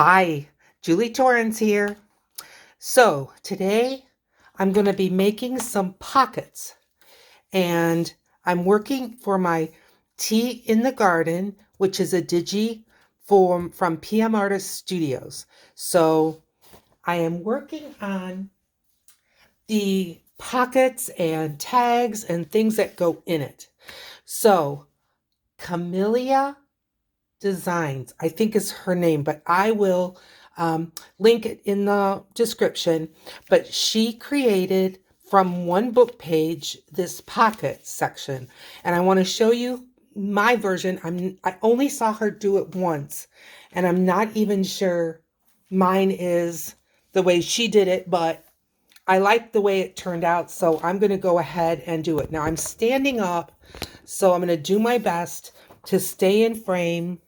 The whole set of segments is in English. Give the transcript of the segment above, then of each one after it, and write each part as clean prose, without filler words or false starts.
Hi, Julie Torrance here. So today I'm going to be making some pockets, and I'm working for my Tea in the Garden, which is a digi from PM Artist Studios. So I am working on the pockets and tags and things that go in it. So Camellia Designs, I think is her name, but I will link it in the description. But she created from one book page this pocket section, and I want to show you my version. I only saw her do it once, and I'm not even sure mine is the way she did it, but I like the way it turned out, so I'm going to go ahead and do it. Now I'm standing up, so I'm going to do my best to stay in frame.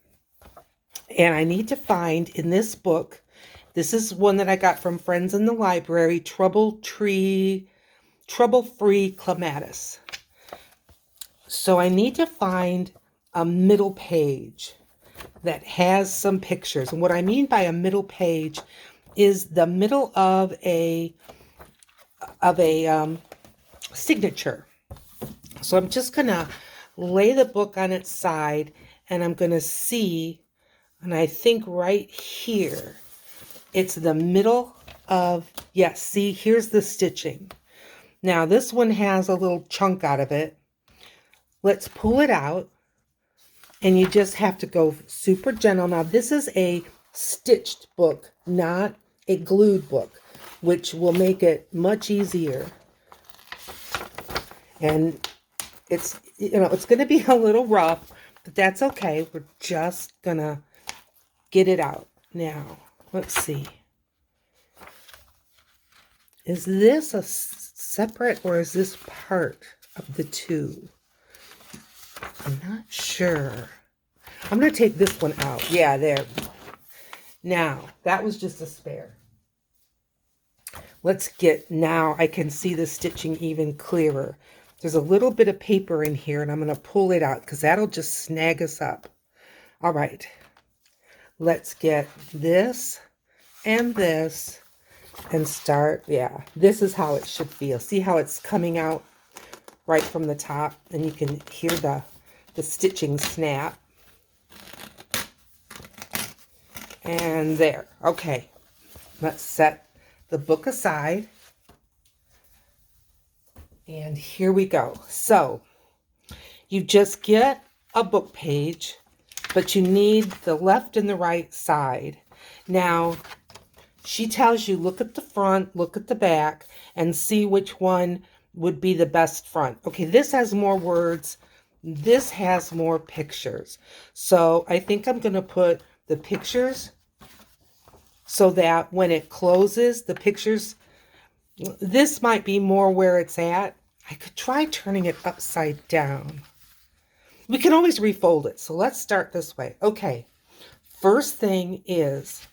And I need to find in this book, this is one that I got from friends in the library, Trouble-Free Clematis. So I need to find a middle page that has some pictures. And what I mean by a middle page is the middle of a signature. So I'm just going to lay the book on its side, and I'm going to see. And I think right here, it's the middle of, yes, see, here's the stitching. Now, this one has a little chunk out of it. Let's pull it out, and you just have to go super gentle. Now, this is a stitched book, not a glued book, which will make it much easier. And it's, it's going to be a little rough, but that's okay. We're just going to get it out. Now, let's see. Is this a separate or is this part of the two? I'm not sure. I'm going to take this one out. Yeah, there. Now, that was just a spare. Now I can see the stitching even clearer. There's a little bit of paper in here, and I'm going to pull it out because that'll just snag us up. All right. Let's get this and this and start. Yeah, this is how it should feel. See how it's coming out right from the top, and you can hear the stitching snap. And there. Okay, let's set the book aside. And here we go. So you just get a book page, but you need the left and the right side. Now, she tells you, look at the front, look at the back, and see which one would be the best front. Okay, this has more words. This has more pictures. So I think I'm going to put the pictures so that when it closes, the pictures, this might be more where it's at. I could try turning it upside down. We can always refold it. So let's start this way. Okay, first thing is,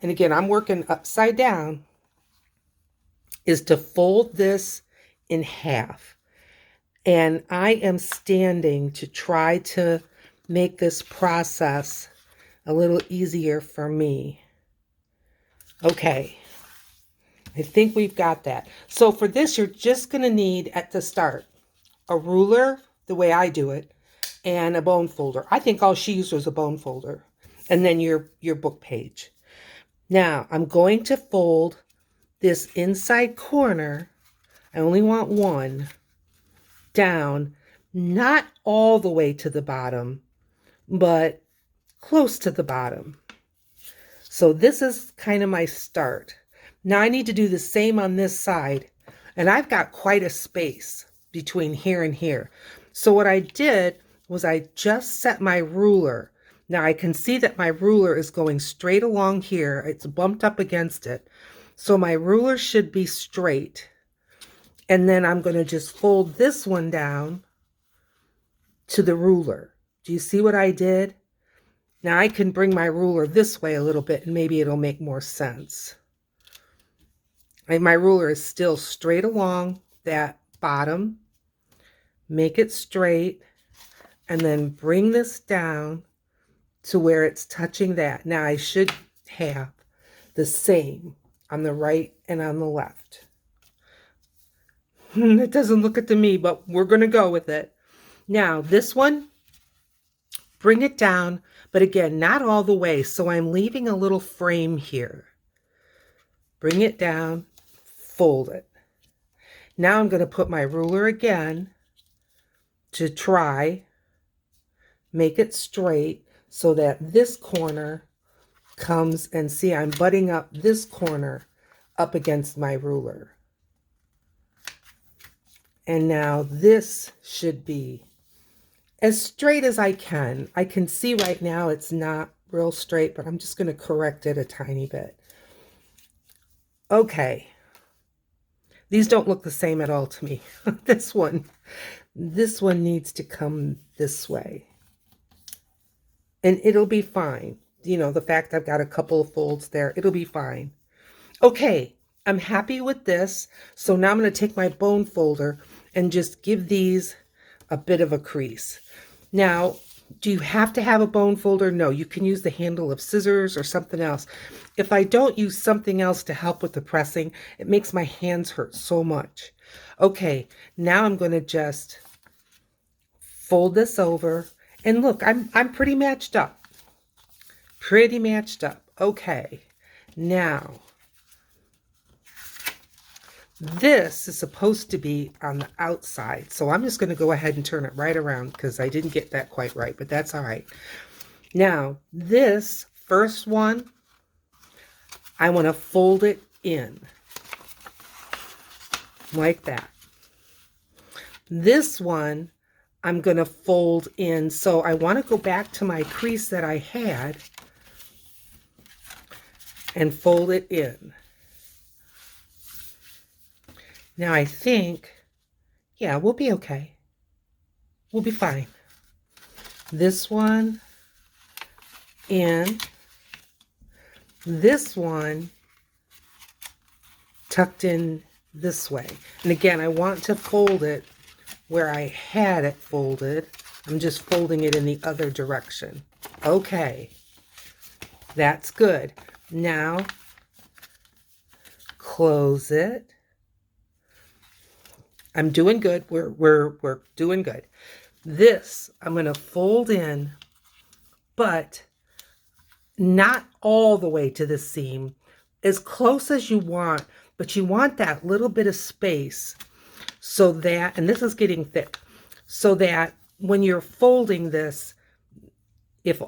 and again, I'm working upside down, is to fold this in half. And I am standing to try to make this process a little easier for me. Okay, I think we've got that. So for this, you're just going to need, at the start, a ruler, the way I do it, and a bone folder. I think all she used was a bone folder. And then your book page. Now, I'm going to fold this inside corner. I only want one down, not all the way to the bottom, but close to the bottom. So this is kind of my start. Now I need to do the same on this side, and I've got quite a space between here and here. So what I did was I just set my ruler. Now I can see that my ruler is going straight along here. It's bumped up against it. So my ruler should be straight. And then I'm going to just fold this one down to the ruler. Do you see what I did? Now I can bring my ruler this way a little bit and maybe it'll make more sense. My ruler is still straight along that bottom. Make it straight and then bring this down to where it's touching that. Now I should have the same on the right and on the left. It doesn't look it to me, but we're going to go with it. Now, this one, bring it down, but again, not all the way. So I'm leaving a little frame here. Bring it down, fold it. Now I'm going to put my ruler again to try, make it straight so that this corner comes, and see, I'm butting up this corner up against my ruler. And now this should be as straight as I can. I can see right now it's not real straight, but I'm just going to correct it a tiny bit. Okay. These don't look the same at all to me. This one needs to come this way. And it'll be fine. You know, the fact I've got a couple of folds there, it'll be fine. Okay, I'm happy with this. So now I'm going to take my bone folder and just give these a bit of a crease. Now, do you have to have a bone folder? No, you can use the handle of scissors or something else. If I don't use something else to help with the pressing, it makes my hands hurt so much. Okay, now I'm going to just fold this over. And look, I'm pretty matched up. Pretty matched up. Okay, now this is supposed to be on the outside. So I'm just going to go ahead and turn it right around because I didn't get that quite right, but that's all right. Now, this first one, I want to fold it in like that. This one, I'm going to fold in. So I want to go back to my crease that I had and fold it in. Now I think, yeah, we'll be okay. We'll be fine. This one in. This one tucked in this way. And again, I want to fold it where I had it folded. I'm just folding it in the other direction. Okay, that's good. Now, close it. I'm doing good. We're doing good. This, I'm going to fold in, but not all the way to the seam. As close as you want, but you want that little bit of space so that, and this is getting thick, so that when you're folding this, if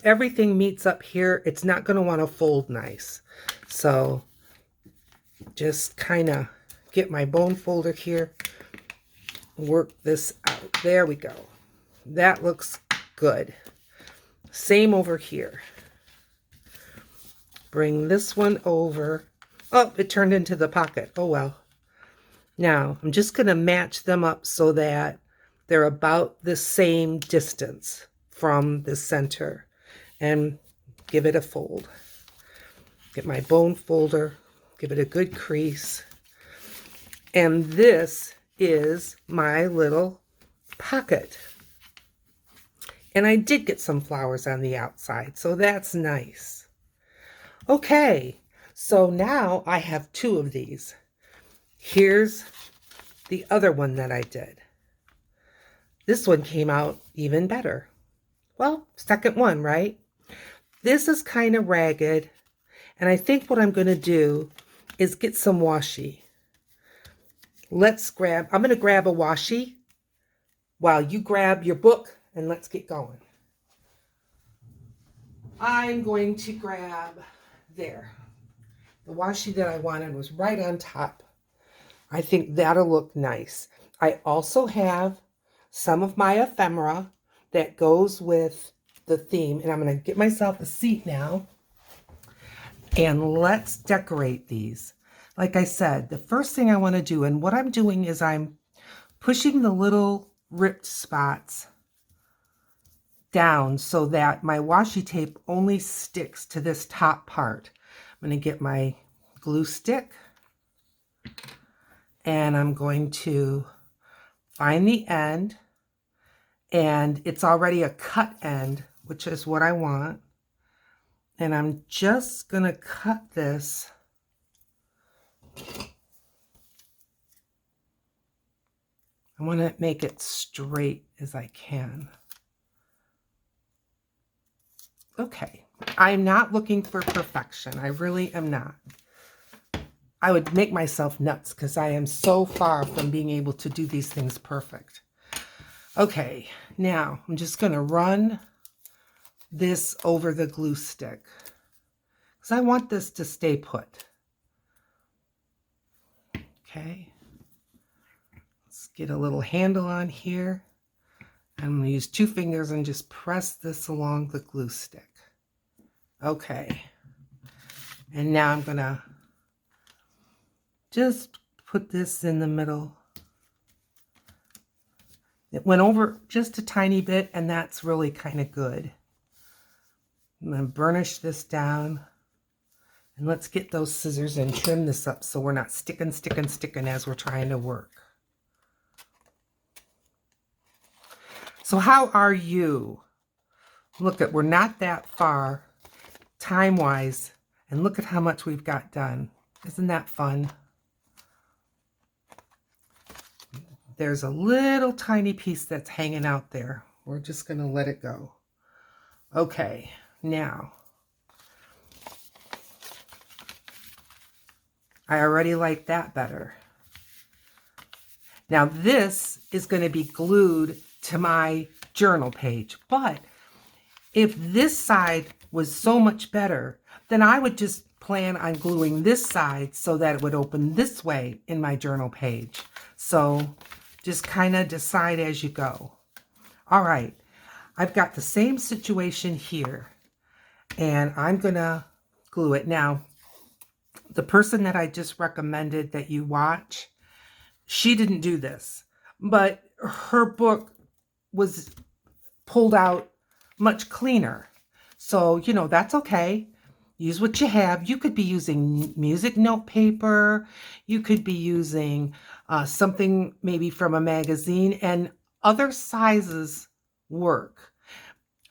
everything meets up here, it's not going to want to fold nice. So just kind of get my bone folder here, work this out. There we go. That looks good. Same over here. Bring this one over. Oh, it turned into the pocket. Oh well. Now, I'm just going to match them up so that they're about the same distance from the center. And give it a fold. Get my bone folder. Give it a good crease. And this is my little pocket. And I did get some flowers on the outside, so that's nice. Okay, so now I have two of these. Here's the other one that I did. This one came out even better. Well, second one, right? This is kind of ragged, and I think what I'm going to do is get some washi. I'm going to grab a washi while you grab your book, and let's get going. I'm going to grab there. The washi that I wanted was right on top. I think that'll look nice. I also have some of my ephemera that goes with the theme, and I'm going to get myself a seat now, and let's decorate these. Like I said, the first thing I want to do, and what I'm doing is I'm pushing the little ripped spots down so that my washi tape only sticks to this top part. I'm going to get my glue stick, and I'm going to find the end, and it's already a cut end, which is what I want. And I'm just going to cut this. I want to make it straight as I can. Okay, I'm not looking for perfection. I really am not. I would make myself nuts because I am so far from being able to do these things perfect. Okay, now I'm just going to run this over the glue stick because I want this to stay put. Okay, let's get a little handle on here. I'm going to use 2 fingers and just press this along the glue stick. Okay, and now I'm going to just put this in the middle. It went over just a tiny bit, and that's really kind of good. I'm going to burnish this down. And let's get those scissors and trim this up so we're not sticking as we're trying to work. So how are you? Look at, we're not that far time-wise, and look at how much we've got done. Isn't that fun? There's a little tiny piece that's hanging out there. We're just going to let it go. Okay, now I already like that better. Now this is going to be glued to my journal page, but if this side was so much better, then I would just plan on gluing this side so that it would open this way in my journal page. So just kind of decide as you go. All right, I've got the same situation here, and I'm going to glue it. Now, the person that I just recommended that you watch, she didn't do this, but her book was pulled out much cleaner. So, you know, that's okay. Use what you have. You could be using music note paper. You could be using something maybe from a magazine, and other sizes work.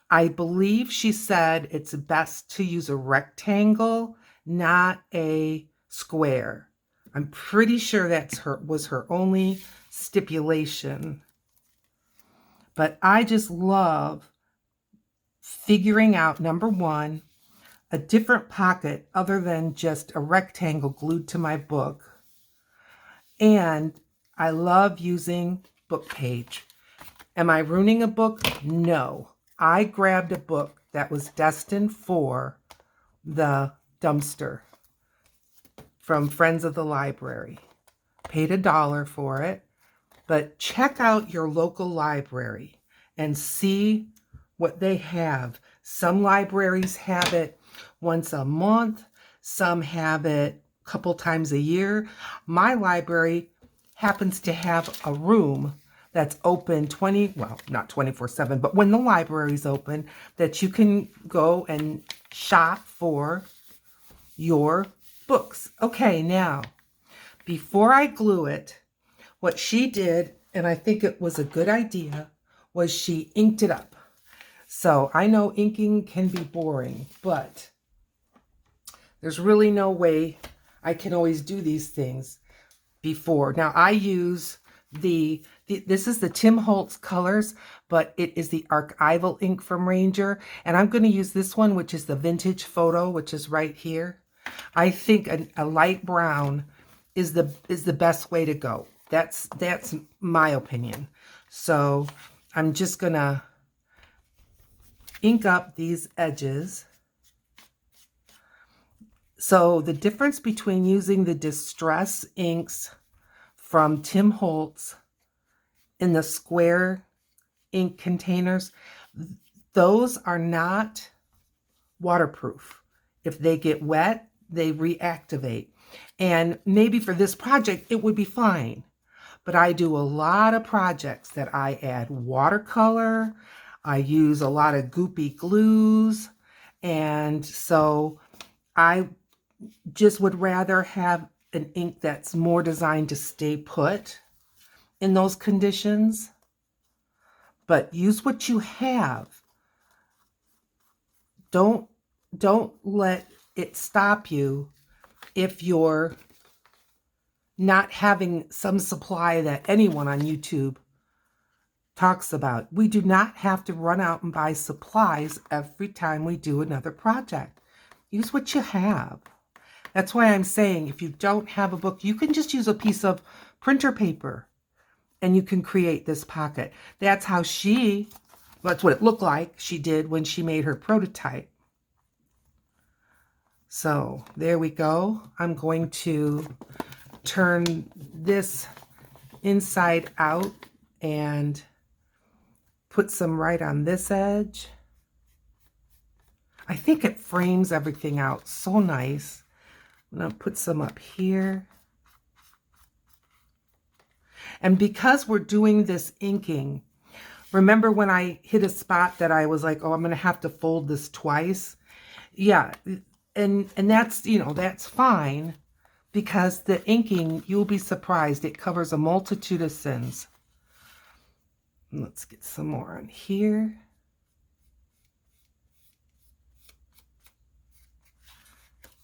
I believe she said it's best to use a rectangle, not a square. I'm pretty sure that's was her only stipulation. But I just love figuring out, number one, a different pocket other than just a rectangle glued to my book. And I love using book page. Am I ruining a book? No. I grabbed a book that was destined for the dumpster from Friends of the Library. Paid $1 for it. But check out your local library and see what they have. Some libraries have it once a month. Some have it a couple times a year. My library happens to have a room that's open not 24/7, but when the library's open, that you can go and shop for your books. Okay, now, before I glue it, what she did, and I think it was a good idea, was she inked it up. So I know inking can be boring, but there's really no way I can always do these things before. Now I use this is the Tim Holtz colors, but it is the archival ink from Ranger. And I'm going to use this one, which is the vintage photo, which is right here. I think a light brown is the best way to go. That's my opinion. So I'm just going to ink up these edges. So the difference between using the Distress inks from Tim Holtz in the square ink containers, those are not waterproof. If they get wet, they reactivate. And maybe for this project, it would be fine. But I do a lot of projects that I add watercolor. I use a lot of goopy glues. And so I just would rather have an ink that's more designed to stay put in those conditions. But use what you have. Don't let it stop you if you're not having some supply that anyone on YouTube talks about. We do not have to run out and buy supplies every time we do another project. Use what you have. That's why I'm saying if you don't have a book, you can just use a piece of printer paper and you can create this pocket. That's how that's what it looked like she did when she made her prototype. So there we go. I'm going to turn this inside out and put some right on this edge. I think it frames everything out so nice. I'm going to put some up here. And because we're doing this inking, remember when I hit a spot that I was like, oh, I'm going to have to fold this twice? Yeah, and that's, that's fine, because the inking, you'll be surprised, it covers a multitude of sins. Let's get some more on here.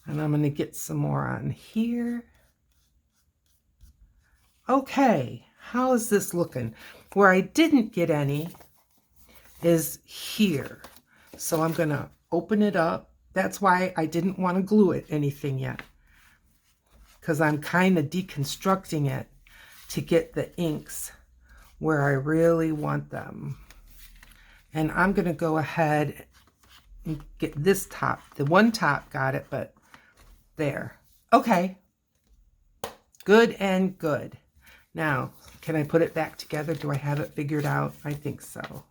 And I'm going to get some more on here. Okay, how is this looking? Where I didn't get any is here. So I'm going to open it up. That's why I didn't want to glue it anything yet, because I'm kind of deconstructing it to get the inks where I really want them. And I'm going to go ahead and get this top. The one top got it, but there. Okay. Good and good. Now, can I put it back together? Do I have it figured out? I think so.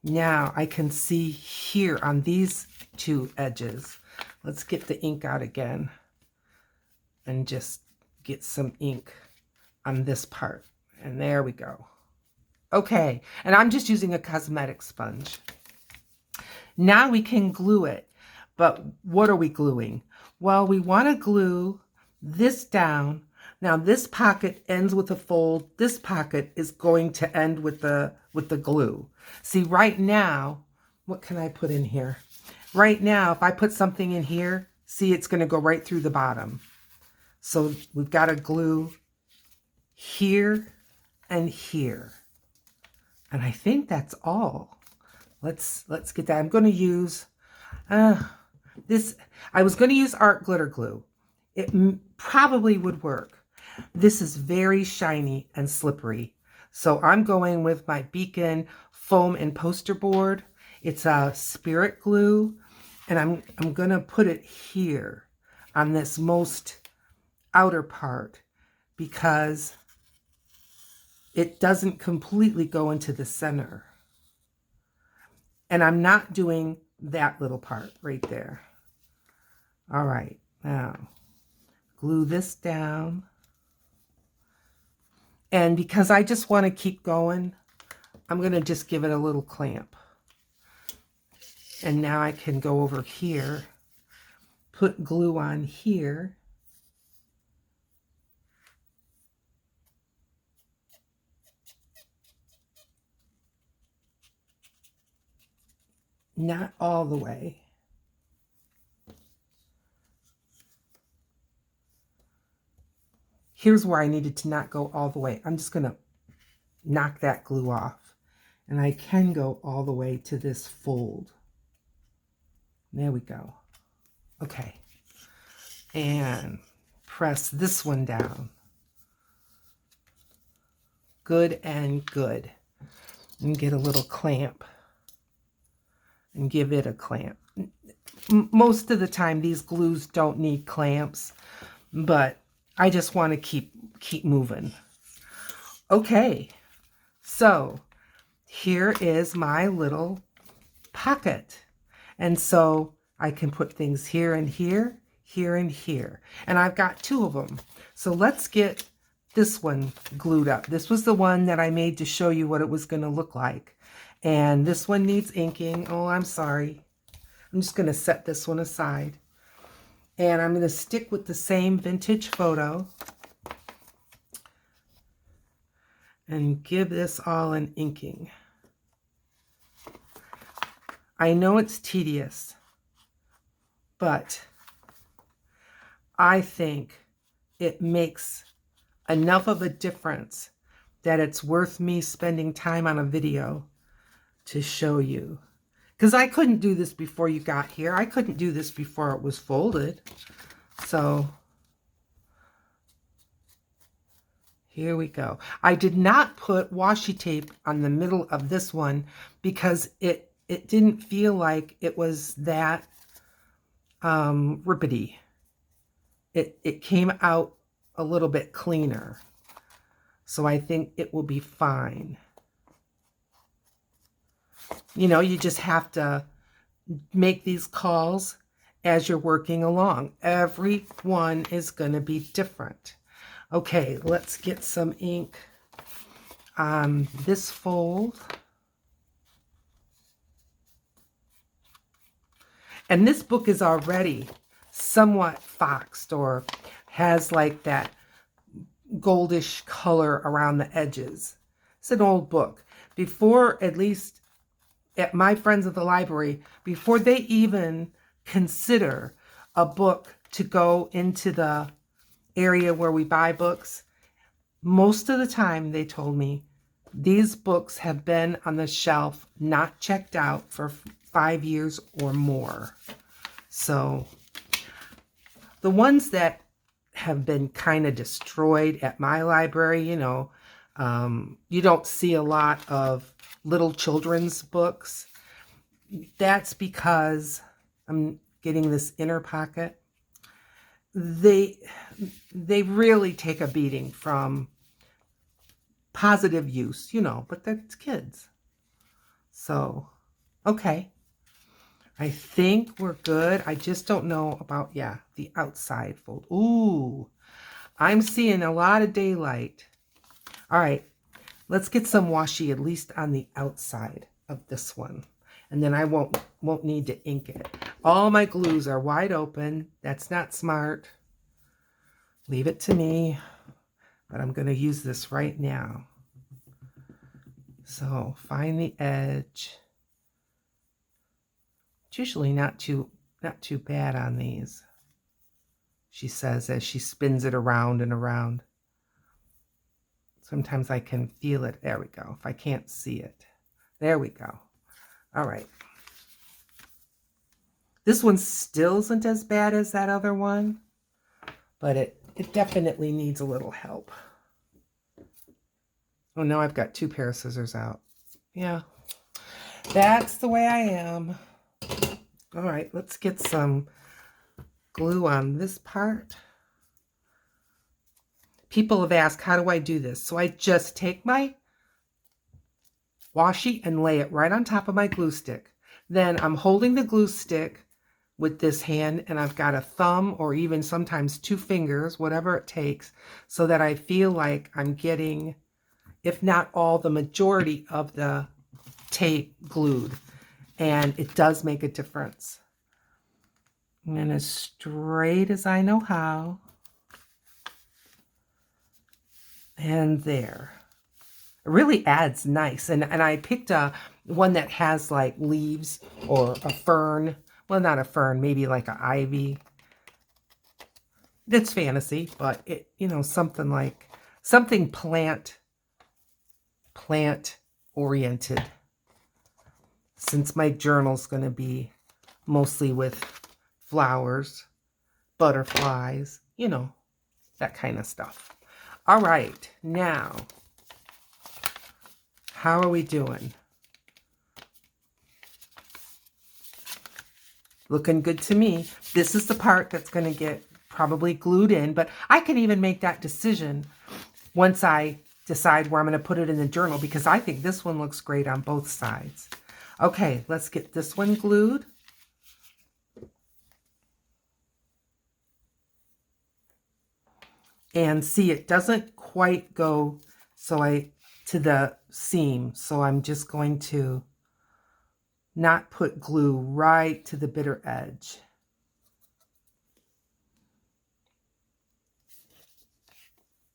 Now I can see here on these two edges. Let's get the ink out again and just get some ink on this part. And there we go. Okay, and I'm just using a cosmetic sponge. Now we can glue it. But what are we gluing? Well, we want to glue this down. Now this pocket ends with a fold. This pocket is going to end with the glue. See, right now, what can I put in here? Right now, if I put something in here, see, it's going to go right through the bottom. So we've got to glue here and here. And I think that's all. Let's get that. I'm going to use this. I was going to use art glitter glue. It probably would work. This is very shiny and slippery. So I'm going with my Beacon foam and poster board. It's a spirit glue, and I'm going to put it here on this most outer part because it doesn't completely go into the center. And I'm not doing that little part right there. All right, now glue this down. And because I just want to keep going, I'm going to just give it a little clamp. And now I can go over here, put glue on here. Not all the way. Here's where I needed to not go all the way. I'm just going to knock that glue off. And I can go all the way to this fold. There we go. Okay. And press this one down. Good and good. And get a little clamp. And give it a clamp. Most of the time these glues don't need clamps, but I just want to keep moving. Okay, so here is my little pocket. And so I can put things here and here, here and here. And I've got two of them. So let's get this one glued up. This was the one that I made to show you what it was going to look like. And this one needs inking. Oh, I'm sorry. I'm just going to set this one aside. And I'm going to stick with the same vintage photo and give this all an inking. I know it's tedious, but I think it makes enough of a difference that it's worth me spending time on a video to show you. Because I couldn't do this before you got here. I couldn't do this before it was folded. So here we go. I did not put washi tape on the middle of this one because it didn't feel like it was that rippety. It came out a little bit cleaner. So I think it will be fine. You know, you just have to make these calls as you're working along. Every one is going to be different. Okay, let's get some ink on this fold. And this book is already somewhat foxed or has like that goldish color around the edges. It's an old book. Before, at least at my friends at the library, before they even consider a book to go into the area where we buy books, most of the time they told me these books have been on the shelf, not checked out for 5 years or more. So the ones that have been kind of destroyed at my library, you know, you don't see a lot of little children's books. That's because I'm getting this inner pocket. They really take a beating from positive use, you know, but that's kids. So, okay. I think we're good. I just don't know about, yeah, the outside fold. Ooh, I'm seeing a lot of daylight. All right, let's get some washi at least on the outside of this one. And then I won't need to ink it. All my glues are wide open. That's not smart. Leave it to me. But I'm going to use this right now. So find the edge. It's usually not too bad on these, she says as she spins it around and around. Sometimes I can feel it. There we go. If I can't see it. There we go. All right. This one still isn't as bad as that other one, but it definitely needs a little help. Oh, now I've got 2 pair of scissors out. Yeah, that's the way I am. All right, let's get some glue on this part. People have asked, how do I do this? So I just take my washi and lay it right on top of my glue stick. Then I'm holding the glue stick with this hand, and I've got a thumb or even sometimes 2 fingers, whatever it takes, so that I feel like I'm getting, if not all, the majority of the tape glued. And it does make a difference. And as straight as I know how. And there. It really adds nice. And I picked one that has like leaves or a fern. Well, not a fern, maybe like an ivy. It's fantasy, but it, you know, something plant oriented. Since my journal's going to be mostly with flowers, butterflies, you know, that kind of stuff. All right, now, how are we doing? Looking good to me. This is the part that's going to get probably glued in, but I can even make that decision once I decide where I'm going to put it in the journal, because I think this one looks great on both sides. Okay, let's get this one glued. And see, it doesn't quite go to the seam, so I'm just going to not put glue right to the bitter edge.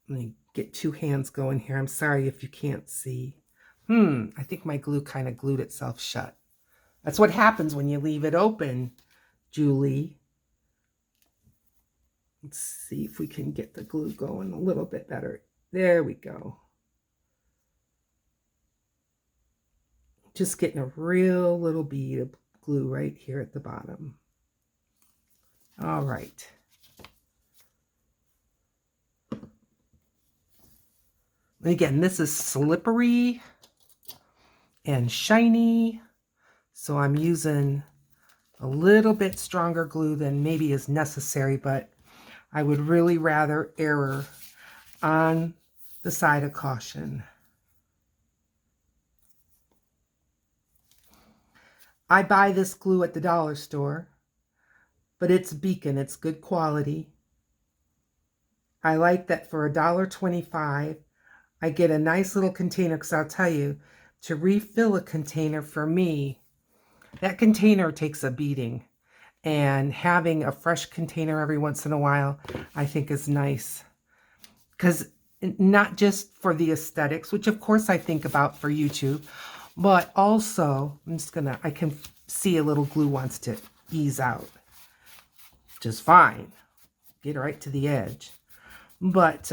Let me get 2 hands going here. I'm sorry if you can't see. I think my glue kind of glued itself shut. That's what happens when you leave it open, Julie. Let's see if we can get the glue going a little bit better. There we go. Just getting a real little bead of glue right here at the bottom. All right. Again, this is slippery and shiny, so I'm using a little bit stronger glue than maybe is necessary, but I would really rather err on the side of caution. I buy this glue at the dollar store, but it's Beacon, it's good quality. I like that for $1.25, I get a nice little container, because I'll tell you, to refill a container for me, that container takes a beating. And having a fresh container every once in a while, I think is nice. Because not just for the aesthetics, which of course I think about for YouTube, but also, I can see a little glue wants to ease out. Which is fine. Get right to the edge. But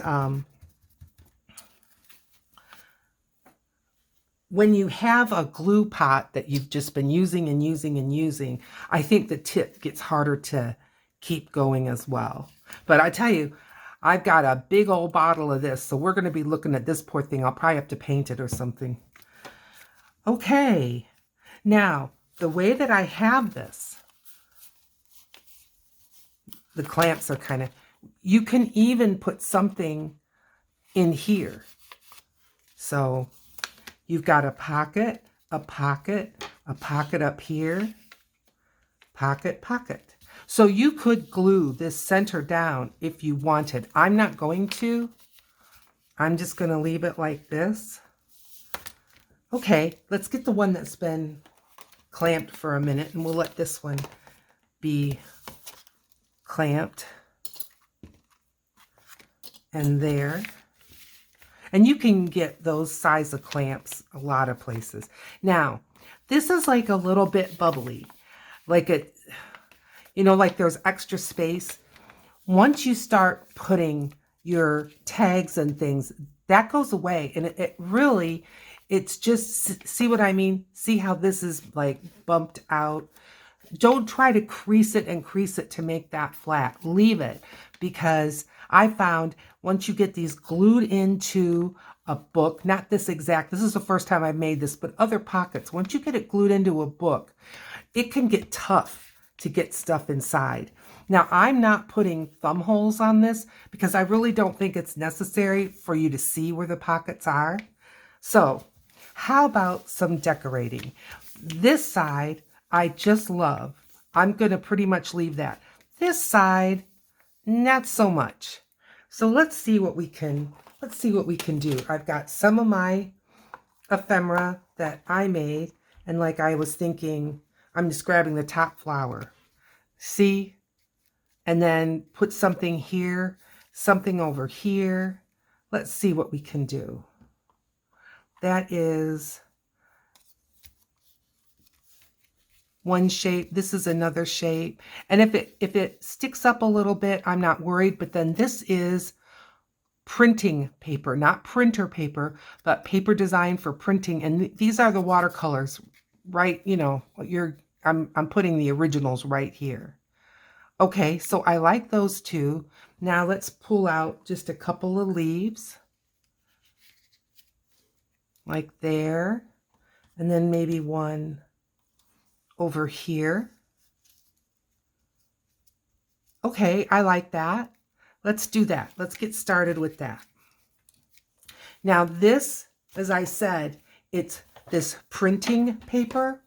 when you have a glue pot that you've just been using and using and using, I think the tip gets harder to keep going as well. But I tell you, I've got a big old bottle of this, so we're going to be looking at this poor thing. I'll probably have to paint it or something. Okay, now the way that I have this, the clamps are kind of, you can even put something in here. So you've got a pocket, a pocket, a pocket up here, pocket, pocket. So you could glue this center down if you wanted. I'm not going to. I'm just going to leave it like this. Okay, let's get the one that's been clamped for a minute, and we'll let this one be clamped. And there. And you can get those size of clamps a lot of places. Now, this is like a little bit bubbly. Like it, you know, like there's extra space. Once you start putting your tags and things, that goes away. And it really, it's just, see what I mean? See how this is like bumped out? Don't try to crease it and crease it to make that flat. Leave it, because I found once you get these glued into a book, not this exact, this is the first time I've made this, but other pockets, once you get it glued into a book, it can get tough to get stuff inside. Now, I'm not putting thumb holes on this because I really don't think it's necessary for you to see where the pockets are. So, how about some decorating? This side, I just love. I'm going to pretty much leave that. This side, not so much. So let's see what we can do. I've got some of my ephemera that I made, and like I was thinking, I'm just grabbing the top flower. See? And then put something here, something over here. Let's see what we can do. That is one shape. This is another shape. And if it sticks up a little bit, I'm not worried. But then this is printing paper, not printer paper, but paper designed for printing. And these are the watercolors, right? You know, I'm putting the originals right here. Okay, so I like those two. Now let's pull out just a couple of leaves. Like there. And then maybe one over here. Okay, I like that. Let's do that. Let's get started with that. Now this, as I said, it's this printing paper.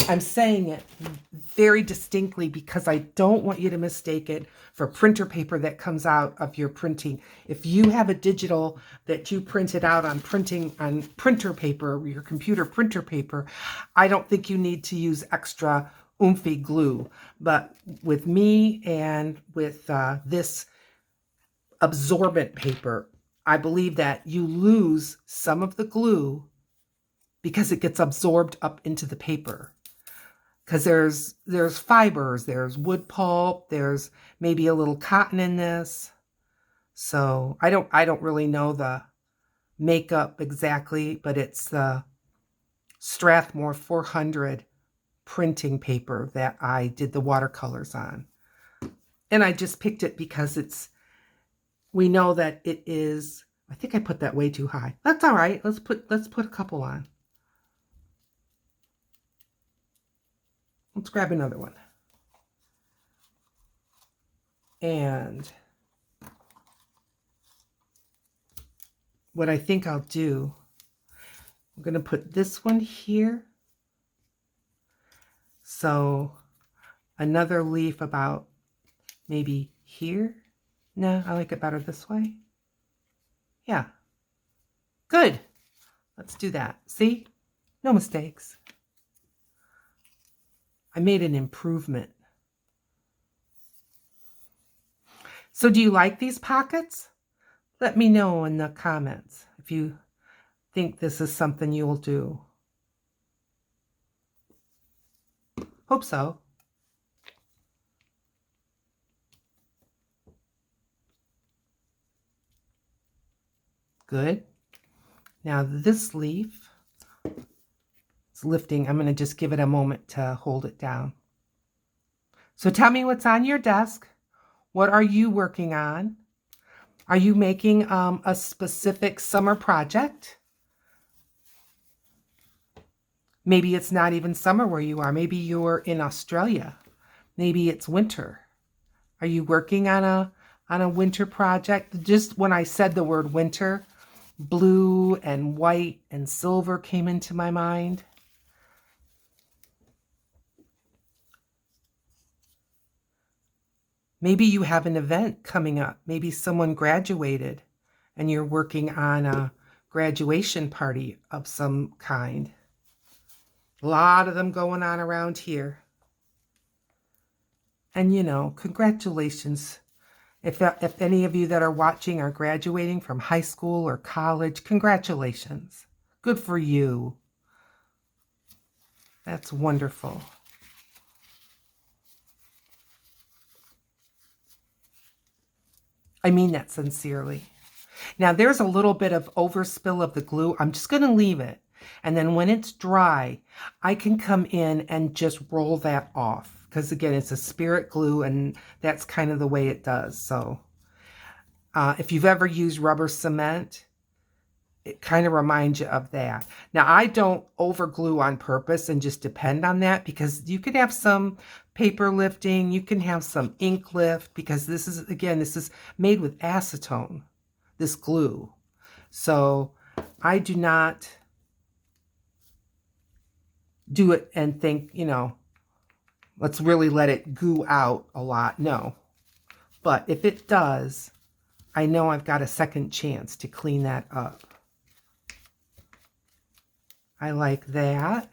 I'm saying it very distinctly because I don't want you to mistake it for printer paper that comes out of your printing. If you have a digital that you printed out on printer paper, your computer printer paper, I don't think you need to use extra oomphy glue. But with me and with this absorbent paper, I believe that you lose some of the glue because it gets absorbed up into the paper. because there's fibers, there's wood pulp, there's maybe a little cotton in this. So I don't really know the makeup exactly, but it's the Strathmore 400 printing paper that I did the watercolors on. And I just picked it because we know that it is, I think I put that way too high. That's all right. Let's put a couple on. Let's grab another one. And what I think I'll do, I'm going to put this one here. So another leaf about maybe here. No, I like it better this way. Yeah. Good. Let's do that. See? No mistakes. I made an improvement. So do you like these pockets? Let me know in the comments if you think this is something you will do. Hope so. Good. Now this leaf is lifting. I'm going to just give it a moment to hold it down. So tell me what's on your desk. What are you working on? Are you making a specific summer project? Maybe it's not even summer where you are. Maybe you're in Australia. Maybe it's winter. Are you working on a winter project? Just when I said the word winter, blue and white and silver came into my mind. Maybe you have an event coming up. Maybe someone graduated and you're working on a graduation party of some kind. A lot of them going on around here. And you know, congratulations. If any of you that are watching are graduating from high school or college, congratulations. Good for you. That's wonderful. I mean that sincerely. Now there's a little bit of overspill of the glue. I'm just going to leave it. And then when it's dry, I can come in and just roll that off. Because again, it's a spirit glue and that's kind of the way it does. So if you've ever used rubber cement, it kind of reminds you of that. Now, I don't over glue on purpose and just depend on that, because you could have some paper lifting, you can have some ink lift, because this is, again, this is made with acetone, this glue. So I do not do it and think, you know, let's really let it goo out a lot. No. But if it does, I know I've got a second chance to clean that up. I like that.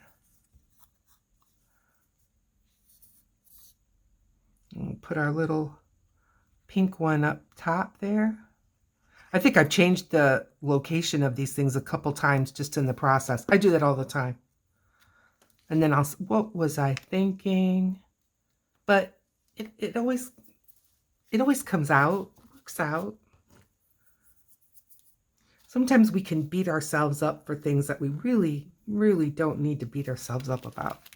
We'll put our little pink one up top there. I think I've changed the location of these things a couple times just in the process. I do that all the time. And then what was I thinking? But it always comes out, works out. Sometimes we can beat ourselves up for things that we really, really don't need to beat ourselves up about.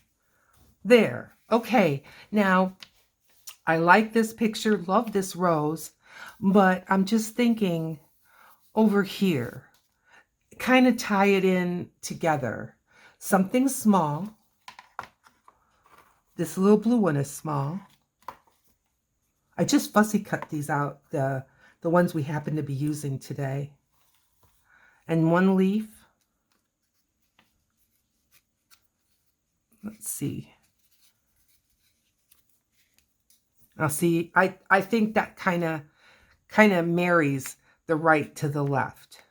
There. Okay. Now, I like this picture, love this rose, but I'm just thinking over here, kind of tie it in together. Something small. This little blue one is small. I just fussy cut these out, the ones we happen to be using today. And one leaf. Let's see. Now see, I think that kind of marries the right to the left.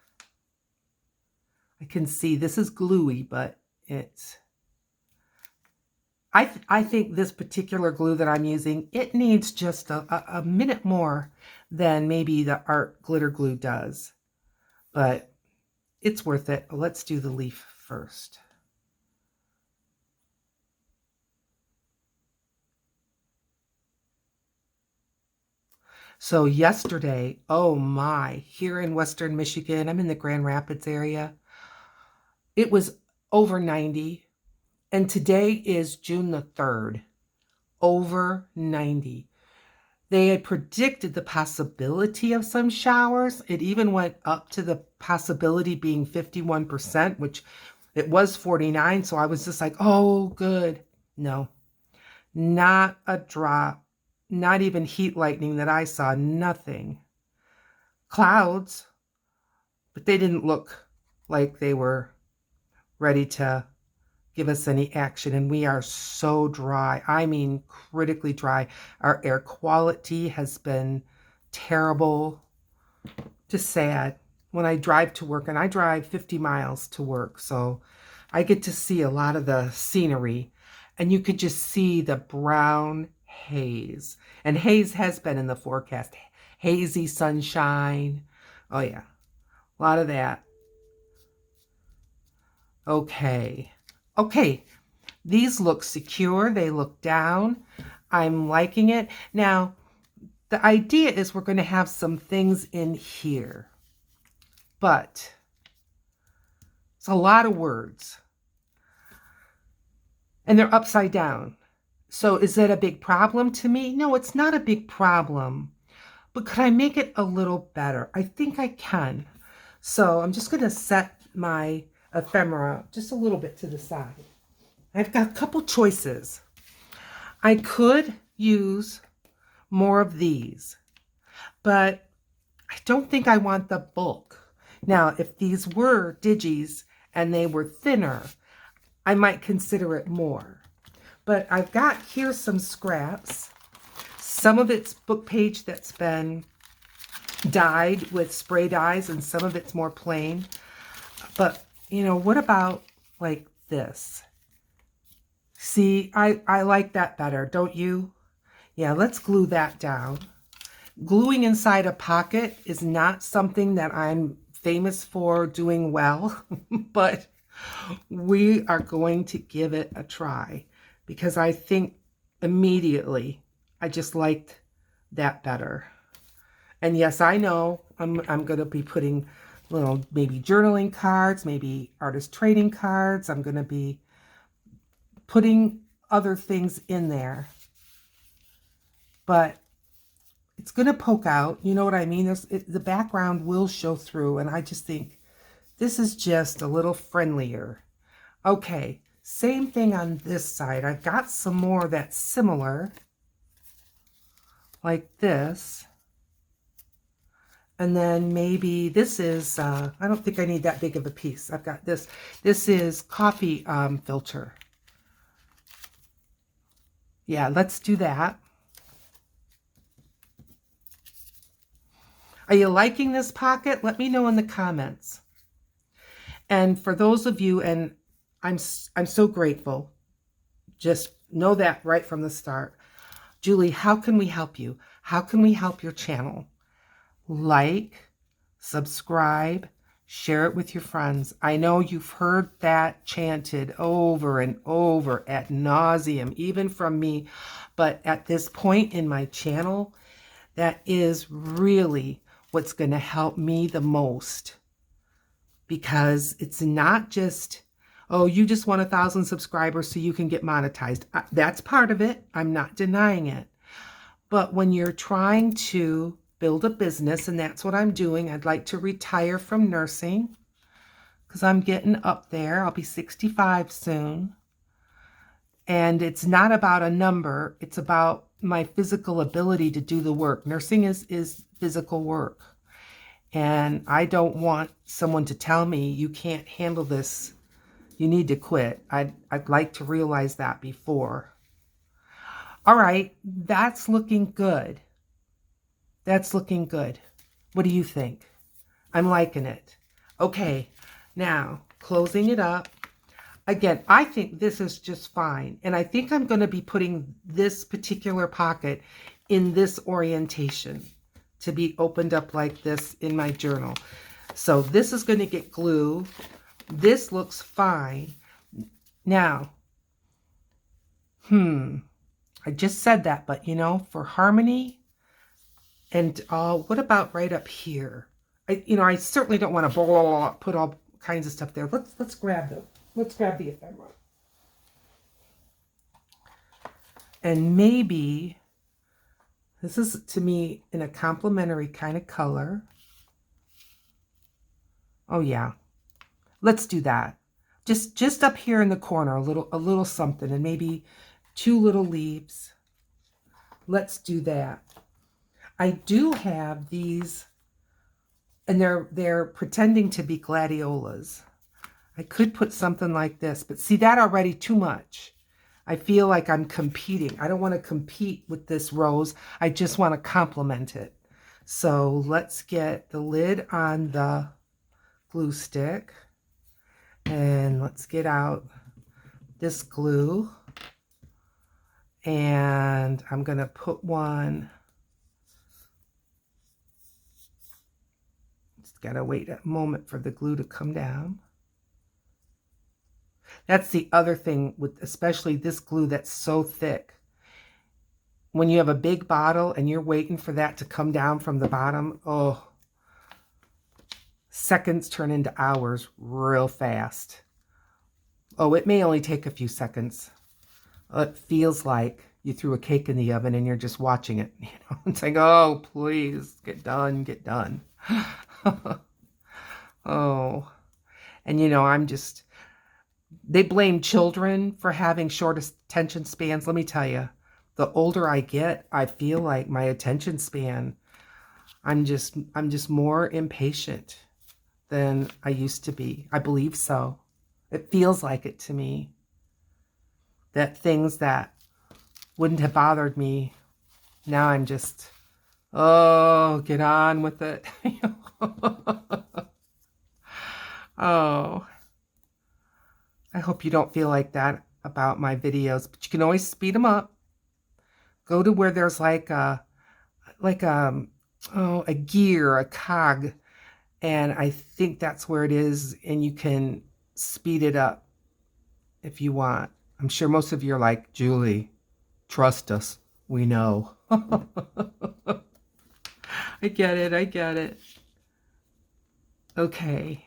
I can see this is gluey, but it's, I think this particular glue that I'm using, it needs just a minute more than maybe the art glitter glue does. But it's worth it. Let's do the leaf first. So yesterday, oh my, here in Western Michigan, I'm in the Grand Rapids area, it was over 90. And today is June the 3rd, over 90. They had predicted the possibility of some showers. It even went up to the possibility being 51%, which it was 49. So I was just like, oh, good. No, not a drop, not even heat lightning that I saw, nothing. Clouds, but they didn't look like they were ready to give us any action. And we are so dry. I mean, critically dry. Our air quality has been terrible, just sad. When I drive to work, and I drive 50 miles to work, so I get to see a lot of the scenery, and you could just see the brown haze. And haze has been in the forecast. Hazy sunshine. Oh yeah, a lot of that. Okay. Okay. These look secure. They look down. I'm liking it. Now, the idea is we're going to have some things in here, but it's a lot of words and they're upside down. So is that a big problem to me? No, it's not a big problem, but could I make it a little better? I think I can. So I'm just going to set my ephemera just a little bit to the side. I've got a couple choices. I could use more of these, but I don't think I want the bulk. Now, if these were digis and they were thinner, I might consider it more. But I've got here some scraps. Some of it's book page that's been dyed with spray dyes and some of it's more plain. But, you know, what about like this? See, I like that better, don't you? Yeah, let's glue that down. Gluing inside a pocket is not something that I'm famous for doing well, but we are going to give it a try because I think immediately I just liked that better. And yes, I know I'm going to be putting little maybe journaling cards, maybe artist trading cards. I'm going to be putting other things in there, but it's going to poke out. You know what I mean? The background will show through, and I just think this is just a little friendlier. Okay, same thing on this side. I've got some more that's similar, like this. And then maybe this is, I don't think I need that big of a piece. I've got this. This is coffee filter. Yeah, let's do that. Are you liking this pocket? Let me know in the comments. And for those of you, and I'm so grateful, just know that right from the start. Julie, how can we help you? How can we help your channel? Like, subscribe, share it with your friends. I know you've heard that chanted over and over ad nauseum, even from me, but at this point in my channel, that is really what's going to help me the most, because it's not just, oh, you just want 1,000 subscribers so you can get monetized. That's part of it. I'm not denying it. But when you're trying to build a business, and that's what I'm doing, I'd like to retire from nursing because I'm getting up there. I'll be 65 soon. And it's not about a number. It's about my physical ability to do the work. Nursing is physical work. And I don't want someone to tell me you can't handle this. You need to quit. I'd like to realize that before. All right, that's looking good. That's looking good. What do you think? I'm liking it. Okay, now closing it up. Again, I think this is just fine. And I think I'm going to be putting this particular pocket in this orientation to be opened up like this in my journal. So this is going to get glue. This looks fine. Now, I just said that, but you know, for harmony, And what about right up here? I certainly don't want to put all kinds of stuff there. Let's grab the ephemera. And maybe this is, to me, in a complementary kind of color. Oh yeah, let's do that. Just up here in the corner, a little something, and maybe 2 little leaves. Let's do that. I do have these, and they're pretending to be gladiolas. I could put something like this, but see, that already too much. I feel like I'm competing. I don't want to compete with this rose. I just want to complement it. So let's get the lid on the glue stick. And let's get out this glue. And I'm going to put one. Just got to wait a moment for the glue to come down. That's the other thing with especially this glue that's so thick. When you have a big bottle and you're waiting for that to come down from the bottom, oh, seconds turn into hours real fast. Oh, it may only take a few seconds. It feels like you threw a cake in the oven and you're just watching it. It's like, oh, please, get done, get done. Oh, and they blame children for having short attention spans. Let me tell you, the older I get, I feel like my attention span, I'm just more impatient than I used to be. I believe so. It feels like it to me. That things that wouldn't have bothered me, now I'm just, oh, get on with it. Oh, I hope you don't feel like that about my videos, but you can always speed them up. Go to where there's like a gear, a cog, and I think that's where it is, and you can speed it up if you want. I'm sure most of you are like, Julie, trust us. We know. I get it. Okay.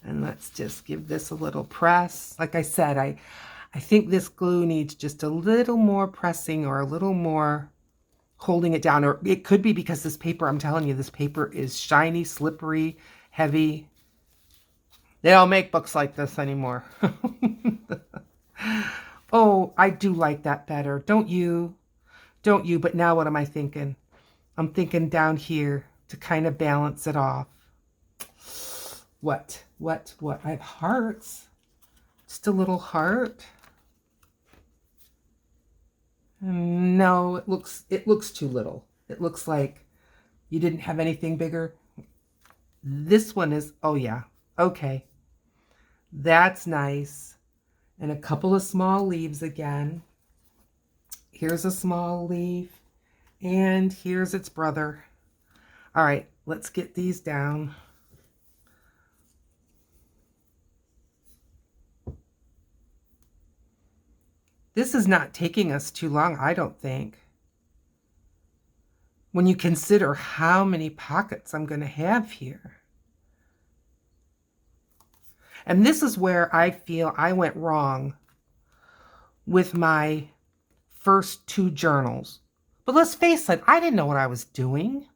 And let's just give this a little press. Like I said, I think this glue needs just a little more pressing or a little more holding it down. Or it could be because this paper, I'm telling you, this paper is shiny, slippery, heavy. They don't make books like this anymore. Oh, I do like that better. Don't you? Don't you? But now what am I thinking? I'm thinking down here to kind of balance it off. What? I have hearts. Just a little heart. No, it looks too little. It looks like you didn't have anything bigger. This one is, oh yeah, okay. That's nice. And a couple of small leaves again. Here's a small leaf. And here's its brother. All right, let's get these down. This is not taking us too long, I don't think. When you consider how many pockets I'm going to have here. And this is where I feel I went wrong with my first 2 journals. But let's face it, I didn't know what I was doing.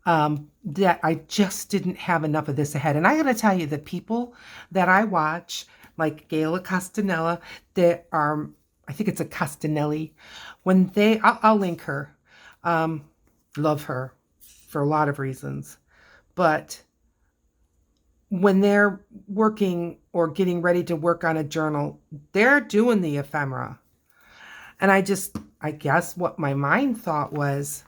That I just didn't have enough of this ahead. And I got to tell you, the people that I watch, like Gayla Castanella, that are, I think it's a Castanelli, when I'll link her. Love her for a lot of reasons. But when they're working or getting ready to work on a journal, they're doing the ephemera. And I guess what my mind thought was,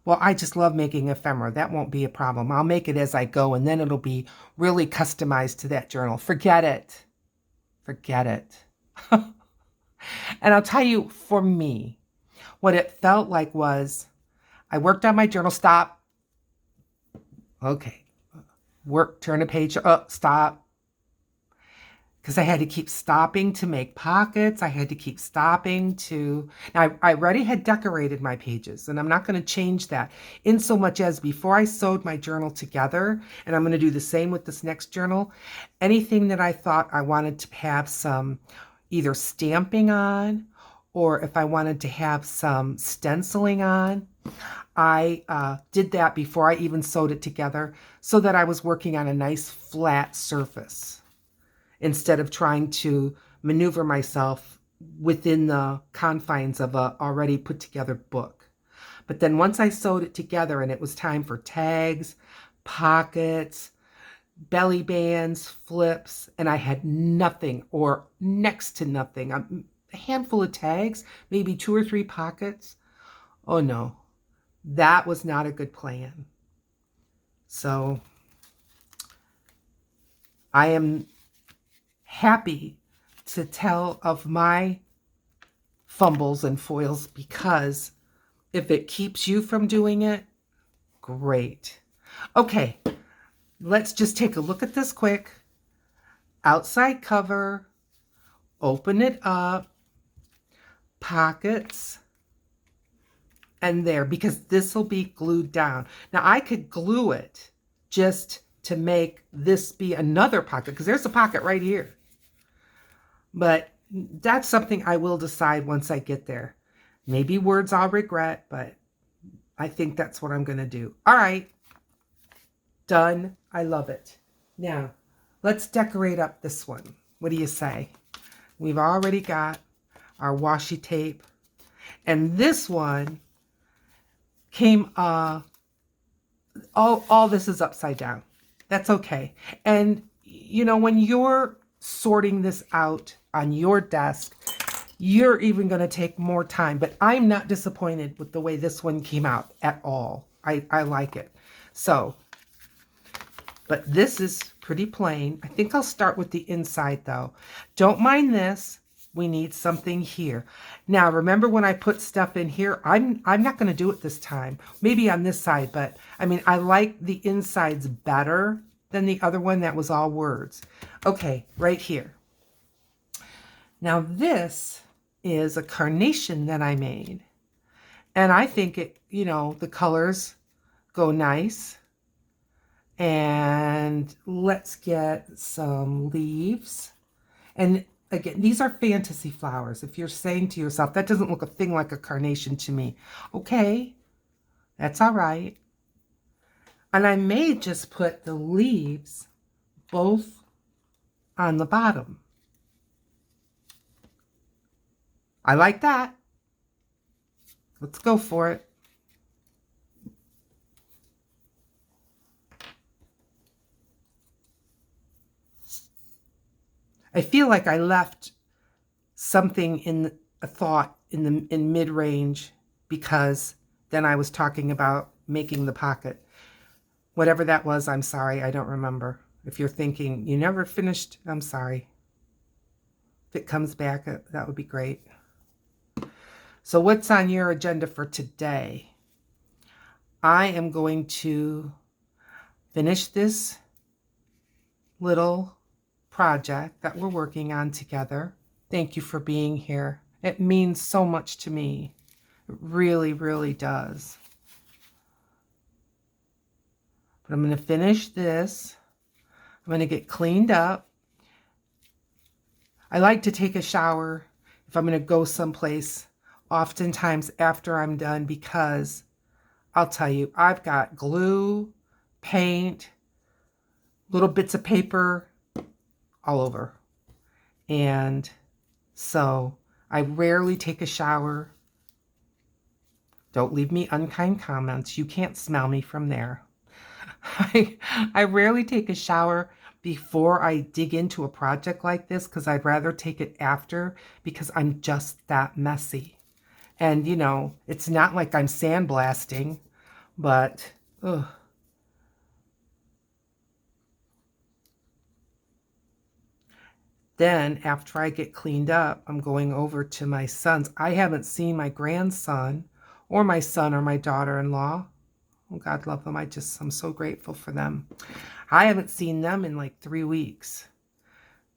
well, I just love making ephemera. That won't be a problem. I'll make it as I go, and then it'll be really customized to that journal. Forget it. Forget it. And I'll tell you, for me, what it felt like was, I worked on my journal. Stop. Okay. Turn a page. Stop. because I had to keep stopping to make pockets. I had to keep stopping to, now I already had decorated my pages, and I'm not going to change that in so much as before I sewed my journal together, and I'm going to do the same with this next journal, anything that I thought I wanted to have some either stamping on, or if I wanted to have some stenciling on, I did that before I even sewed it together so that I was working on a nice flat surface instead of trying to maneuver myself within the confines of a already put together book. But then once I sewed it together and it was time for tags, pockets, belly bands, flips, and I had nothing or next to nothing, a handful of tags, maybe 2 or 3 pockets. Oh no, that was not a good plan. So I am happy to tell of my fumbles and foils, because if it keeps you from doing it, great. Okay, let's just take a look at this quick. Outside cover, open it up, pockets, and there, because this will be glued down. Now I could glue it just to make this be another pocket, because there's a pocket right here. But that's something I will decide once I get there. Maybe words I'll regret, but I think that's what I'm going to do. All right. Done. I love it. Now, let's decorate up this one. What do you say? We've already got our washi tape. And this one came, all this is upside down. That's okay. And, you know, when you're sorting this out on your desk, you're even going to take more time. But I'm not disappointed with the way this one came out at all. I like it. So, but this is pretty plain. I think I'll start with the inside though. Don't mind this. We need something here. Now, remember when I put stuff in here, I'm not going to do it this time. Maybe on this side, but I mean, I like the insides better than the other one that was all words. Okay, right here. Now this is a carnation that I made. And I think it, you know, the colors go nice. And let's get some leaves. And again, these are fantasy flowers. If you're saying to yourself, that doesn't look a thing like a carnation to me. Okay, that's all right. And I may just put the leaves both on the bottom. I like that. Let's go for it. I feel like I left something in a thought in mid-range, because then I was talking about making the pocket. Whatever that was, I'm sorry, I don't remember. If you're thinking, you never finished, I'm sorry. If it comes back, that would be great. So what's on your agenda for today? I am going to finish this little project that we're working on together. Thank you for being here. It means so much to me. It really, really does. But I'm going to finish this. I'm going to get cleaned up. I like to take a shower if I'm going to go someplace, oftentimes after I'm done, because I'll tell you, I've got glue, paint, little bits of paper all over. And so I rarely take a shower. Don't leave me unkind comments. You can't smell me from there. I rarely take a shower before I dig into a project like this, because I'd rather take it after, because I'm just that messy. And, you know, it's not like I'm sandblasting, but, ugh. Then, after I get cleaned up, I'm going over to my son's. I haven't seen my grandson or my son or my daughter-in-law. Oh, God love them. I'm so grateful for them. I haven't seen them in like 3 weeks.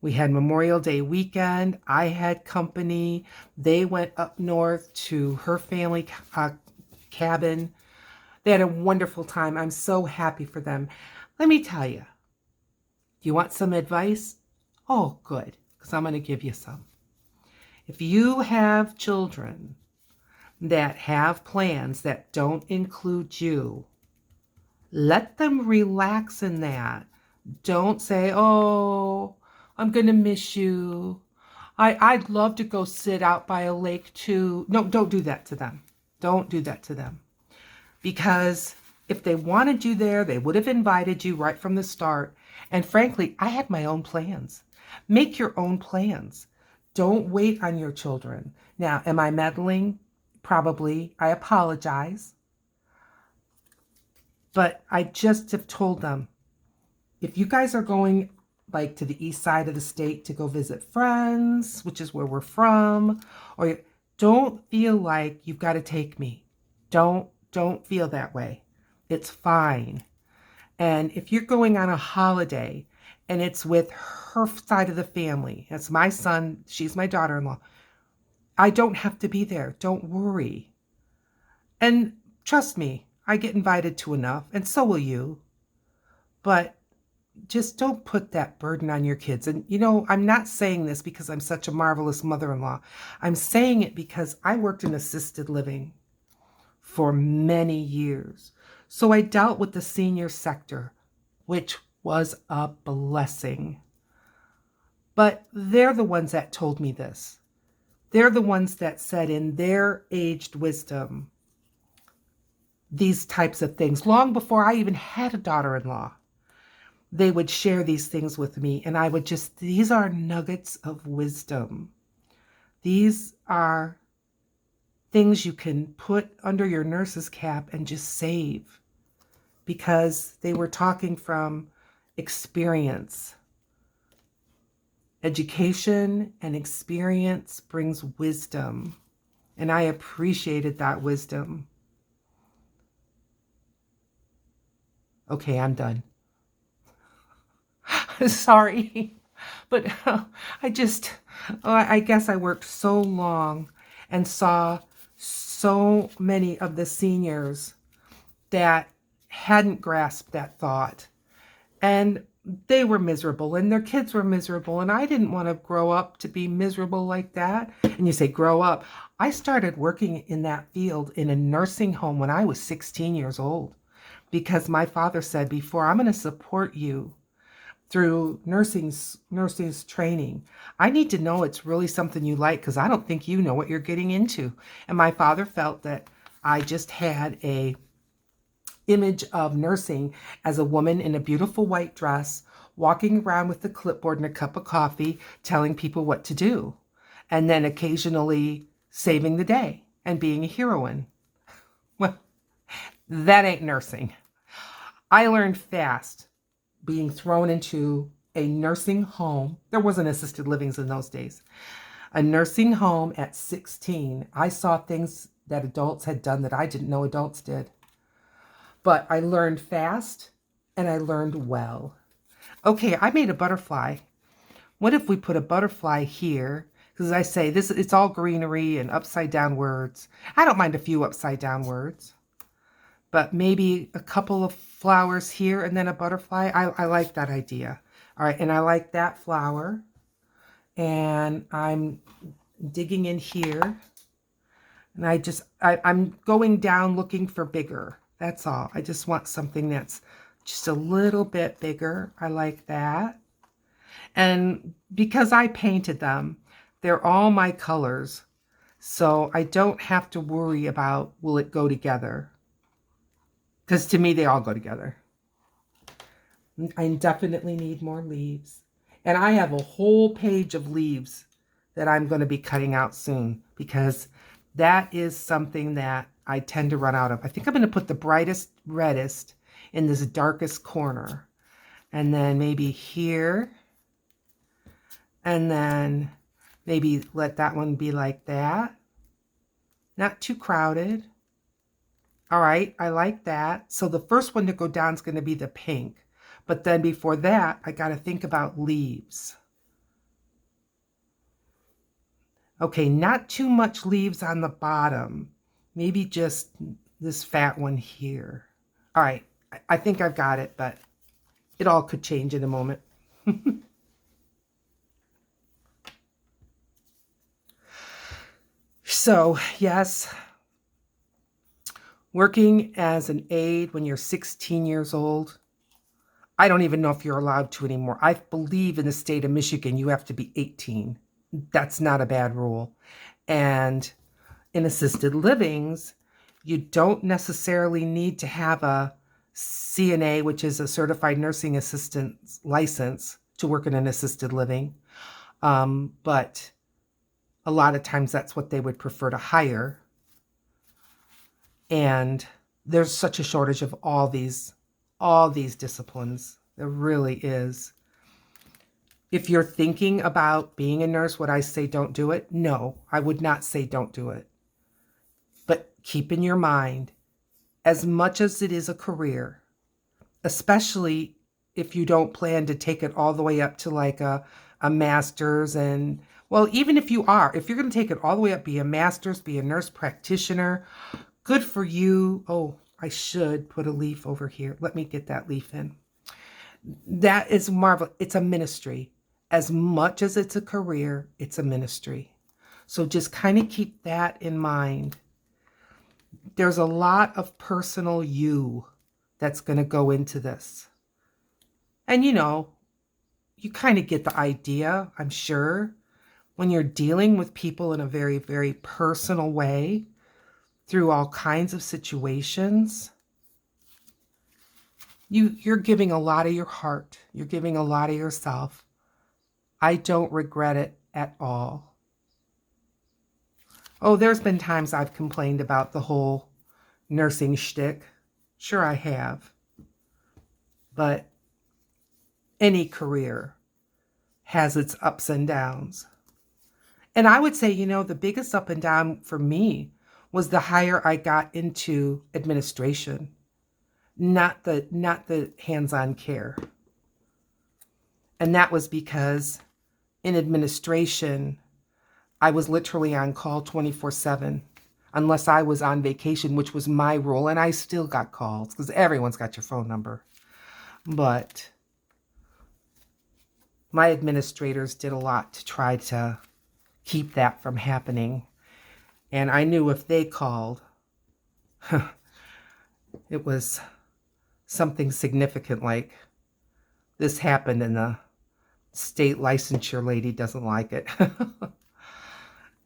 We had Memorial Day weekend. I had company. They went up north to her family cabin. They had a wonderful time. I'm so happy for them. Let me tell you, you want some advice? Oh, good, because I'm going to give you some. If you have children that have plans that don't include you, let them relax in that. Don't say, oh, I'm going to miss you. I'd love to go sit out by a lake too. No, don't do that to them. Don't do that to them. Because if they wanted you there, they would have invited you right from the start. And frankly, I had my own plans. Make your own plans. Don't wait on your children. Now, am I meddling? Probably. I apologize. But I just have told them, if you guys are going like to the east side of the state to go visit friends, which is where we're from, or don't feel like you've got to take me. Don't feel that way. It's fine. And if you're going on a holiday and it's with her side of the family, it's my son, she's my daughter-in-law, I don't have to be there. Don't worry. And trust me, I get invited to enough, and so will you. But just don't put that burden on your kids. And you know, I'm not saying this because I'm such a marvelous mother-in-law. I'm saying it because I worked in assisted living for many years. So I dealt with the senior sector, which was a blessing. But they're the ones that told me this. They're the ones that said in their aged wisdom these types of things. Long before I even had a daughter-in-law, they would share these things with me, and I would just, these are nuggets of wisdom. These are things you can put under your nurse's cap and just save, because they were talking from experience. Education and experience brings wisdom, and I appreciated that wisdom. Okay, I'm done. Sorry, but I guess I worked so long and saw so many of the seniors that hadn't grasped that thought, and they were miserable and their kids were miserable, and I didn't want to grow up to be miserable like that. And you say grow up. I started working in that field in a nursing home when I was 16 years old, because my father said, before I'm going to support you through nursing's training, I need to know it's really something you like, because I don't think you know what you're getting into. And my father felt that I just had a image of nursing as a woman in a beautiful white dress, walking around with a clipboard and a cup of coffee, telling people what to do, and then occasionally saving the day and being a heroine. Well, that ain't nursing. I learned fast, being thrown into a nursing home. There wasn't assisted livings in those days. A nursing home at 16. I saw things that adults had done that I didn't know adults did. But I learned fast and I learned well. Okay, I made a butterfly. What if we put a butterfly here? Because I say this, it's all greenery and upside down words. I don't mind a few upside down words, but maybe a couple of flowers here and then a butterfly. I like that idea. All right, and I like that flower. And I'm digging in here. And I'm going down looking for bigger. That's all. I just want something that's just a little bit bigger. I like that. And because I painted them, they're all my colors. So I don't have to worry about, will it go together? Because to me, they all go together. I definitely need more leaves. And I have a whole page of leaves that I'm going to be cutting out soon, because that is something that I tend to run out of. I think I'm going to put the brightest, reddest in this darkest corner. And then maybe here. And then maybe let that one be like that. Not too crowded. All right, I like that. So the first one to go down is going to be the pink. But then before that, I got to think about leaves. Okay, not too much leaves on the bottom. Maybe just this fat one here. All right, I think I've got it, but it all could change in a moment. So, yes, working as an aide when you're 16 years old, I don't even know if you're allowed to anymore. I believe in the state of Michigan, you have to be 18. That's not a bad rule. And in assisted livings, you don't necessarily need to have a CNA, which is a certified nursing assistant license, to work in an assisted living. But a lot of times that's what they would prefer to hire. And there's such a shortage of all these disciplines. There really is. If you're thinking about being a nurse, would I say don't do it? No, I would not say don't do it. But keep in your mind, as much as it is a career, especially if you don't plan to take it all the way up to like a master's, and well, even if you're going to take it all the way up, be a master's, be a nurse practitioner, good for you. Oh, I should put a leaf over here. Let me get that leaf in. That is marvelous. It's a ministry. As much as it's a career, it's a ministry. So just kind of keep that in mind. There's a lot of personal you that's going to go into this. And you kind of get the idea, I'm sure, when you're dealing with people in a very, very personal way through all kinds of situations. You're giving a lot of your heart. You're giving a lot of yourself. I don't regret it at all. Oh, there's been times I've complained about the whole nursing shtick. Sure, I have. But any career has its ups and downs. And I would say, the biggest up and down for me was the higher I got into administration, not the hands-on care. And that was because in administration, I was literally on call 24/7, unless I was on vacation, which was my rule. And I still got calls because everyone's got your phone number. But my administrators did a lot to try to keep that from happening. And I knew if they called, it was something significant, like this happened and the state licensure lady doesn't like it.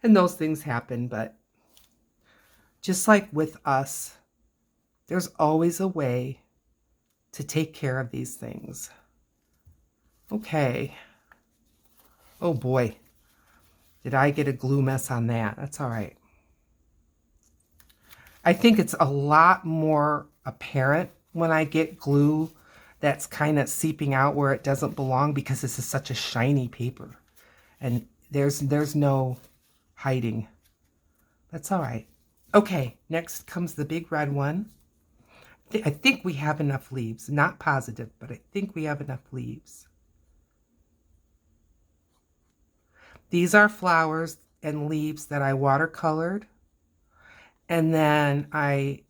And those things happen, but just like with us, there's always a way to take care of these things. Okay. Oh boy. Did I get a glue mess on that? That's all right. I think it's a lot more apparent when I get glue that's kind of seeping out where it doesn't belong, because this is such a shiny paper. And there's no hiding. That's all right. Okay, next comes the big red one. I think we have enough leaves. Not positive, but I think we have enough leaves. These are flowers and leaves that I watercolored. And then I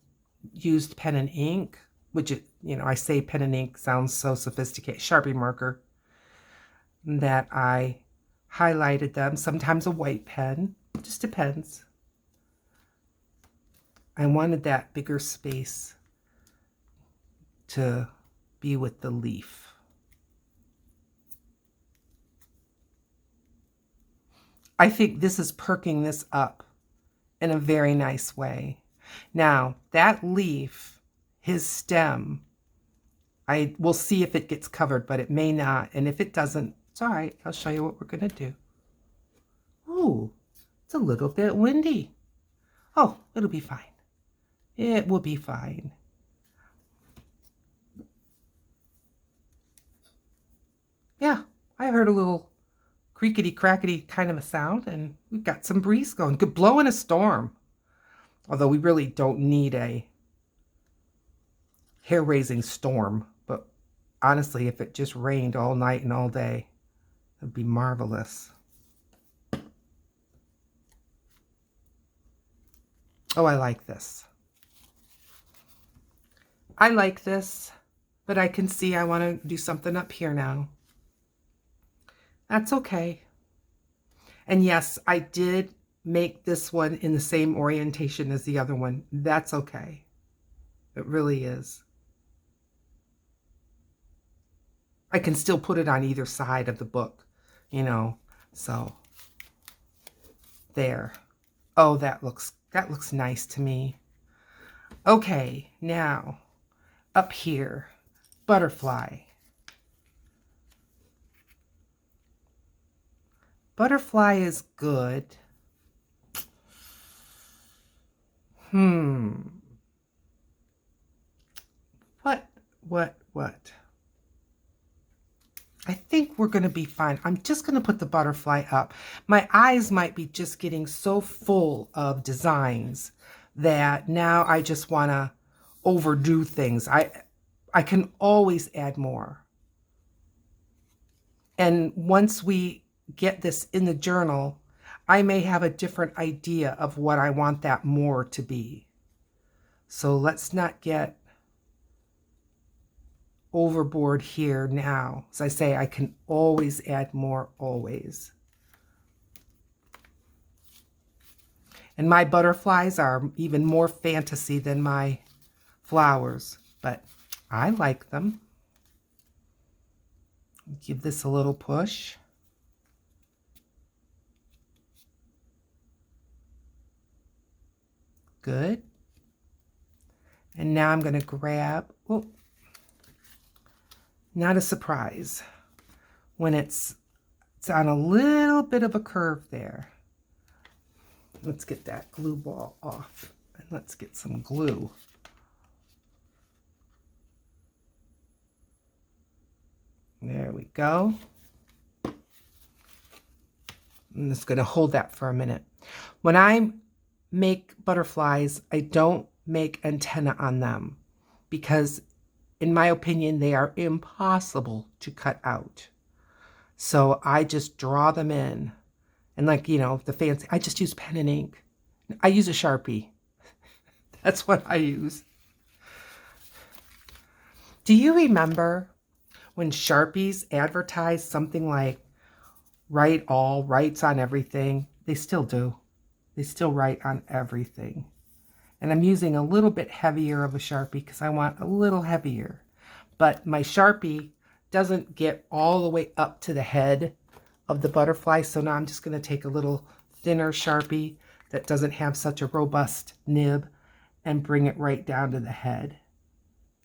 used pen and ink, which, I say pen and ink sounds so sophisticated. Sharpie marker. That I highlighted them. Sometimes a white pen. Just depends. I wanted that bigger space to be with the leaf. I think this is perking this up in a very nice way. Now, that leaf, his stem, I will see if it gets covered, but it may not. And if it doesn't, it's all right. I'll show you what we're going to do. Ooh, it's a little bit windy. Oh, it'll be fine. It will be fine. Yeah, I heard a little creakety crackety kind of a sound, and we've got some breeze going. Could blow in a storm. Although we really don't need a hair-raising storm. But honestly, if it just rained all night and all day, it'd be marvelous. Oh, I like this. I like this, but I can see I want to do something up here now. That's okay. And yes, I did make this one in the same orientation as the other one. That's okay. It really is. I can still put it on either side of the book, you know, so there. Oh, that looks nice to me. Okay, now up here, butterfly. Butterfly is good. What? I think we're going to be fine. I'm just going to put the butterfly up. My eyes might be just getting so full of designs that now I just want to overdo things. I can always add more. And once we get this in the journal, I may have a different idea of what I want that more to be. So let's not get overboard here now. As I say, I can always add more, always. And my butterflies are even more fantasy than my flowers, but I like them. Give this a little push. Good. And now I'm going to grab, oh, not a surprise, when it's on a little bit of a curve there. Let's get that glue ball off, and let's get some glue. There we go. I'm just going to hold that for a minute. When I make butterflies, I don't make antenna on them because, in my opinion, they are impossible to cut out. So I just draw them in. And like, you know, the fancy, I just use pen and ink. I use a Sharpie. That's what I use. Do you remember when Sharpies advertised something like write all, writes on everything? They still do. They still write on everything. And I'm using a little bit heavier of a Sharpie because I want a little heavier. But my Sharpie doesn't get all the way up to the head of the butterfly. So now I'm just going to take a little thinner Sharpie that doesn't have such a robust nib and bring it right down to the head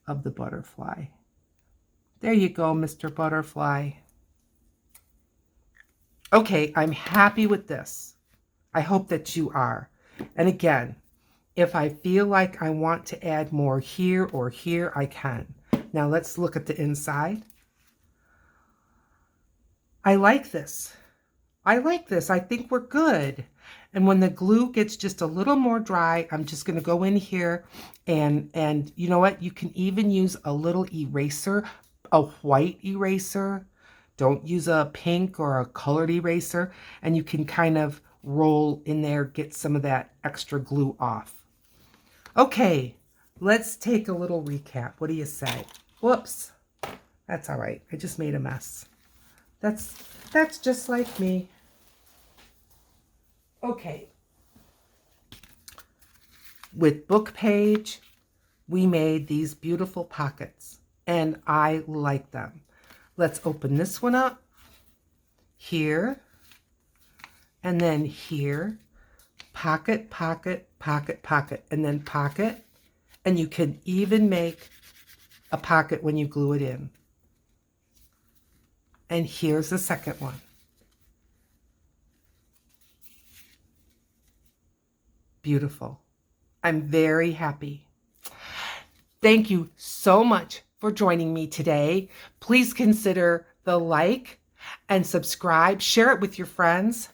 of the butterfly. There you go, Mr. Butterfly. Okay, I'm happy with this. I hope that you are. And again, if I feel like I want to add more here or here, I can. Now let's look at the inside. I like this. I like this. I think we're good. And when the glue gets just a little more dry, I'm just going to go in here and you know what? You can even use a little eraser, a white eraser. Don't use a pink or a colored eraser. And you can kind of roll in there, get some of that extra glue off. Okay, let's take a little recap. What do you say? Whoops. That's all right. I just made a mess. That's just like me. Okay. With book page, we made these beautiful pockets, and I like them. Let's open this one up. Here. And then here. Pocket, pocket, pocket, pocket, and then pocket. And you can even make a pocket when you glue it in. And here's the second one. Beautiful. I'm very happy. Thank you so much for joining me today. Please consider the like and subscribe. Share it with your friends.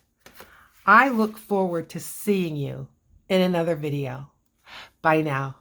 I look forward to seeing you in another video. Bye now.